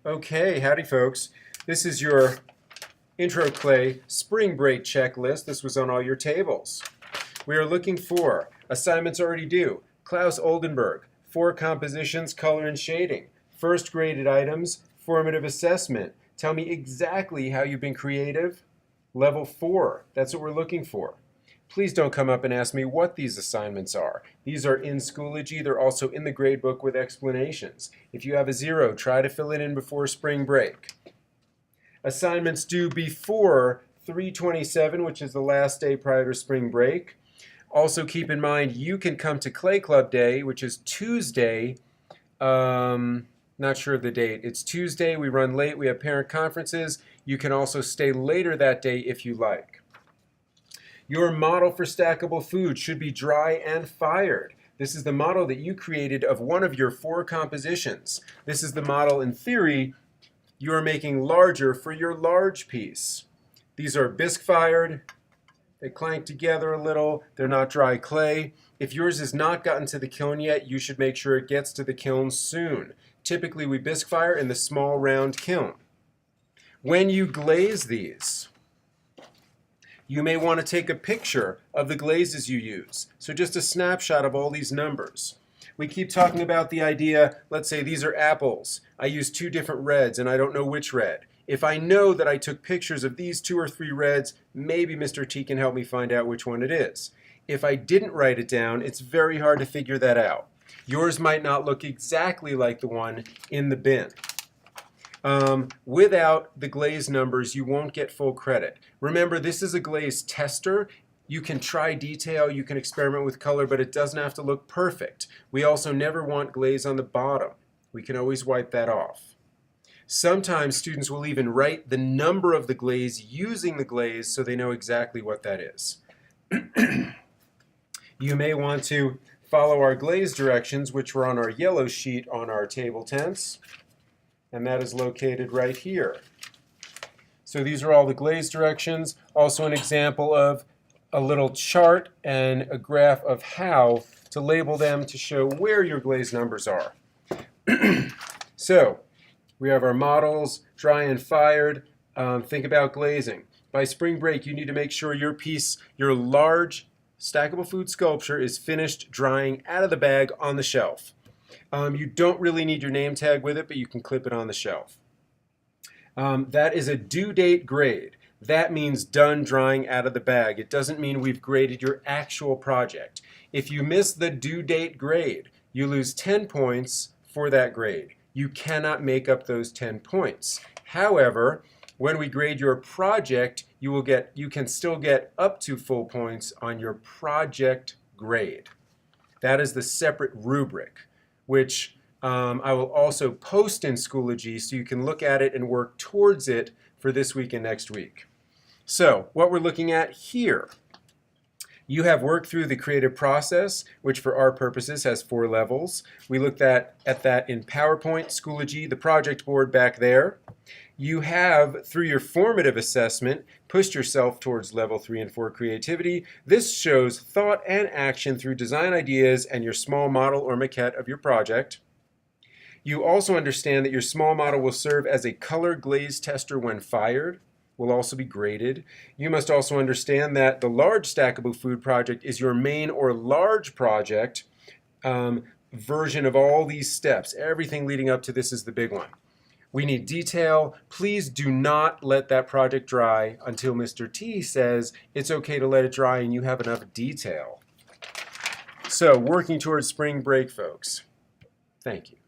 Okay, howdy folks. This is your Intro Clay Spring Break checklist. This was on all your tables. We are looking for assignments already due. Klaus Oldenburg, 4 compositions, color and shading. First graded items, formative assessment. Tell me exactly how you've been creative. Level 4, that's what we're looking for. Please don't come up and ask me what these assignments are. These are in Schoology. They're also in the gradebook with explanations. If you have a 0, try to fill it in before spring break. Assignments due before 3/27, which is the last day prior to spring break. Also keep in mind you can come to Clay Club Day, which is Tuesday. Not sure of the date. It's Tuesday. We run late. We have parent conferences. You can also stay later that day if you like. Your model for stackable food should be dry and fired. This is the model that you created of one of your 4 compositions. This is the model, in theory, you are making larger for your large piece. These are bisque fired. They clank together a little. They're not dry clay. If yours has not gotten to the kiln yet, you should make sure it gets to the kiln soon. Typically, we bisque fire in the small round kiln. When you glaze these, you may want to take a picture of the glazes you use. So just a snapshot of all these numbers. We keep talking about the idea, let's say these are apples. I use 2 different reds and I don't know which red. If I know that I took pictures of these 2 or 3 reds, maybe Mr. T can help me find out which one it is. If I didn't write it down, it's very hard to figure that out. Yours might not look exactly like the one in the bin. Without the glaze numbers, you won't get full credit. Remember, this is a glaze tester. You can try detail, you can experiment with color, but it doesn't have to look perfect. We also never want glaze on the bottom. We can always wipe that off. Sometimes students will even write the number of the glaze using the glaze so they know exactly what that is. You may want to follow our glaze directions, which were on our yellow sheet on our table tents. And that is located right here. So these are all the glaze directions. Also an example of a little chart and a graph of how to label them to show where your glaze numbers are. So we have our models, dry and fired. Think about glazing. By spring break, you need to make sure your piece, your large stackable food sculpture, is finished drying out of the bag on the shelf. You don't really need your name tag with it, but you can clip it on the shelf. That is a due date grade. That means done drying out of the bag. It doesn't mean we've graded your actual project. If you miss the due date grade, you lose 10 points for that grade. You cannot make up those 10 points. However, when we grade your project, you can still get up to full points on your project grade. That is the separate rubric, which I will also post in Schoology so you can look at it and work towards it for this week and next week. So what we're looking at here, you have worked through the creative process, which for our purposes has 4 levels. We looked at that in PowerPoint, Schoology, the project board back there. You have, through your formative assessment, pushed yourself towards level 3 and 4 creativity. This shows thought and action through design ideas and your small model or maquette of your project. You also understand that your small model will serve as a color glaze tester when fired, will also be graded. You must also understand that the large stackable food project is your main or large project version of all these steps. Everything leading up to this is the big one. We need detail. Please do not let that project dry until Mr. T says it's okay to let it dry and you have enough detail. So, working towards spring break, folks. Thank you.